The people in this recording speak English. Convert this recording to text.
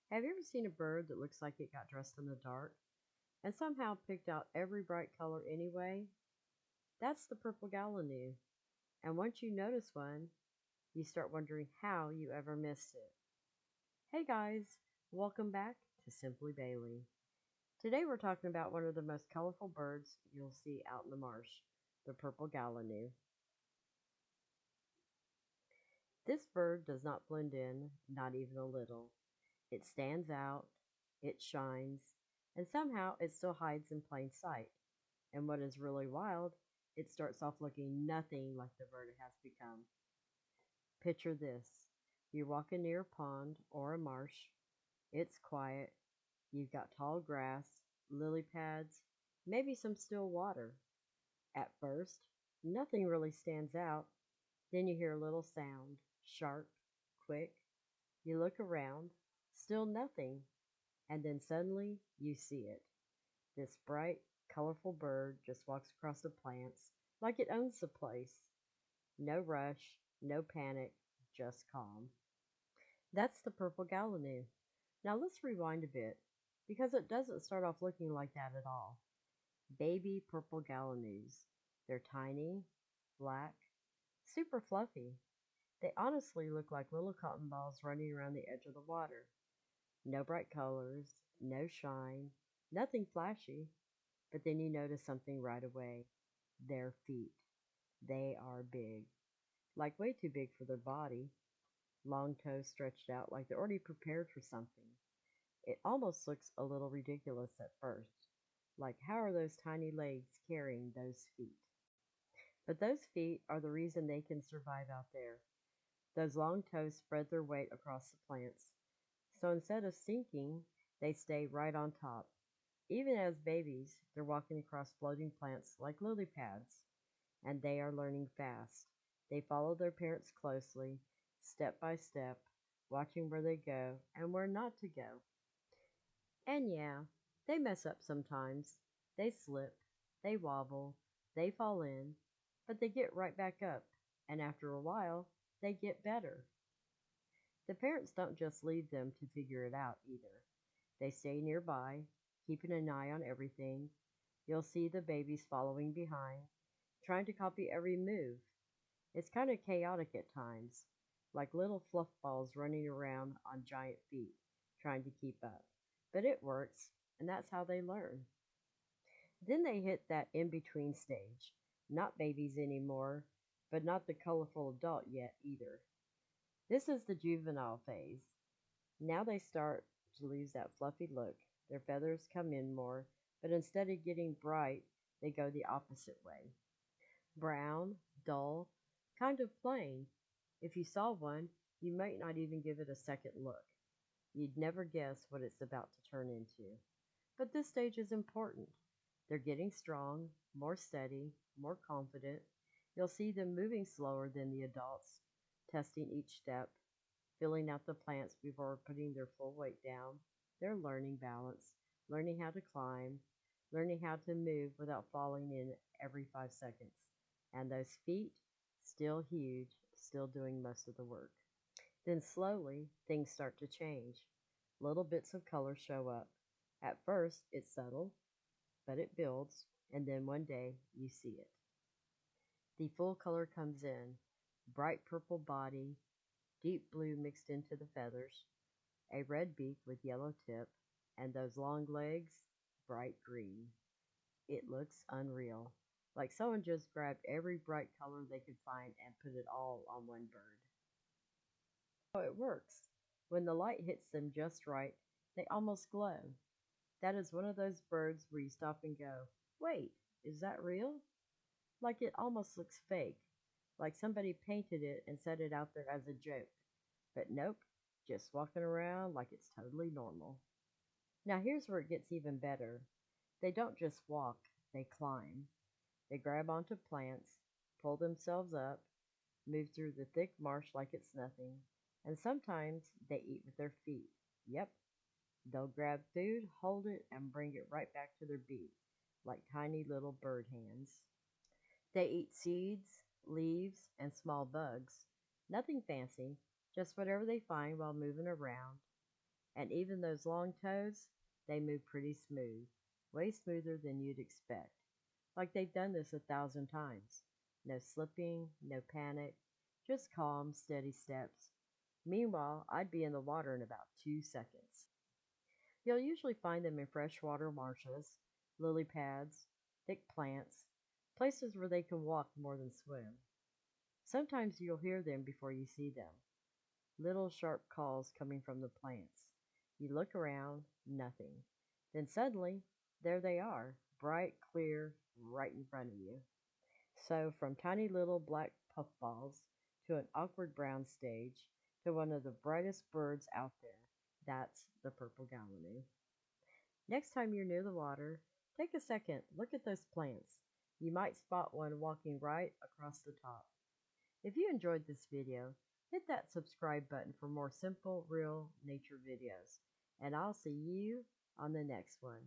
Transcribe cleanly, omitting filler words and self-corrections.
Have you ever seen a bird that looks like it got dressed in the dark and somehow picked out every bright color anyway? That's the purple gallinule. And once you notice one, you start wondering how you ever missed it. Hey guys, welcome back to Simply Bailey. Today we're talking about one of the most colorful birds you'll see out in the marsh, the purple gallinule. This bird does not blend in, not even a little. It stands out, it shines, and somehow it still hides in plain sight. And what is really wild, it starts off looking nothing like the bird it has become. Picture this. You're walking near a pond or a marsh. It's quiet. You've got tall grass, lily pads, maybe some still water. At first, nothing really stands out. Then you hear a little sound, sharp, quick. You look around, still nothing. And then suddenly you see it. This bright, colorful bird just walks across the plants like it owns the place. No rush, no panic, just calm. That's the purple gallinule. Now let's rewind a bit, because it doesn't start off looking like that at all. Baby purple gallinules. They're tiny, black, super fluffy. They honestly look like little cotton balls running around the edge of the water. No bright colors, no shine, nothing flashy. But then you notice something right away. Their feet. They are big. Like way too big for their body. Long toes stretched out like they're already prepared for something. It almost looks a little ridiculous at first. Like, how are those tiny legs carrying those feet? But those feet are the reason they can survive out there. Those long toes spread their weight across the plants. So instead of sinking, they stay right on top. Even as babies, they're walking across floating plants like lily pads, and they are learning fast. They follow their parents closely, step by step, watching where they go and where not to go. And yeah, they mess up sometimes. They slip, they wobble, they fall in, but they get right back up, and after a while, they get better. The parents don't just leave them to figure it out either. They stay nearby, keeping an eye on everything. You'll see the babies following behind, trying to copy every move. It's kind of chaotic at times, like little fluffballs running around on giant feet, trying to keep up. But it works, and that's how they learn. Then they hit that in-between stage. Not babies anymore, but not the colorful adult yet either. This is the juvenile phase. Now they start to lose that fluffy look. Their feathers come in more, but instead of getting bright, they go the opposite way. Brown, dull, kind of plain. If you saw one, you might not even give it a second look. You'd never guess what it's about to turn into. But this stage is important. They're getting strong, more steady, more confident. You'll see them moving slower than the adults, testing each step, filling out the plants before putting their full weight down. They're learning balance, learning how to climb, learning how to move without falling in every 5 seconds. And those feet, still huge, still doing most of the work. Then slowly, things start to change. Little bits of color show up. At first, it's subtle, but it builds, and then one day you see it. The full color comes in. Bright purple body, deep blue mixed into the feathers, a red beak with yellow tip, and those long legs, bright green. It looks unreal, like someone just grabbed every bright color they could find and put it all on one bird. So it works. When the light hits them just right, they almost glow. That is one of those birds where you stop and go, wait, is that real? Like it almost looks fake, like somebody painted it and set it out there as a joke. But nope, just walking around like it's totally normal. Now here's where it gets even better. They don't just walk, they climb. They grab onto plants, pull themselves up, move through the thick marsh like it's nothing, and sometimes they eat with their feet. Yep, they'll grab food, hold it, and bring it right back to their beak, like tiny little bird hands. They eat seeds, leaves, and small bugs. Nothing fancy, just whatever they find while moving around. And even those long toes, they move pretty smooth, way smoother than you'd expect. Like they've done this 1,000 times. No slipping, no panic, just calm, steady steps. Meanwhile, I'd be in the water in about 2 seconds. You'll usually find them in freshwater marshes, lily pads, thick plants, places where they can walk more than swim. Sometimes you'll hear them before you see them, little sharp calls coming from the plants. You look around, nothing. Then suddenly, there they are, bright, clear, right in front of you. So, from tiny little black puffballs to an awkward brown stage to one of the brightest birds out there, that's the purple gallinule. Next time you're near the water, take a second, look at those plants. You might spot one walking right across the top. If you enjoyed this video, hit that subscribe button for more simple, real nature videos. And I'll see you on the next one.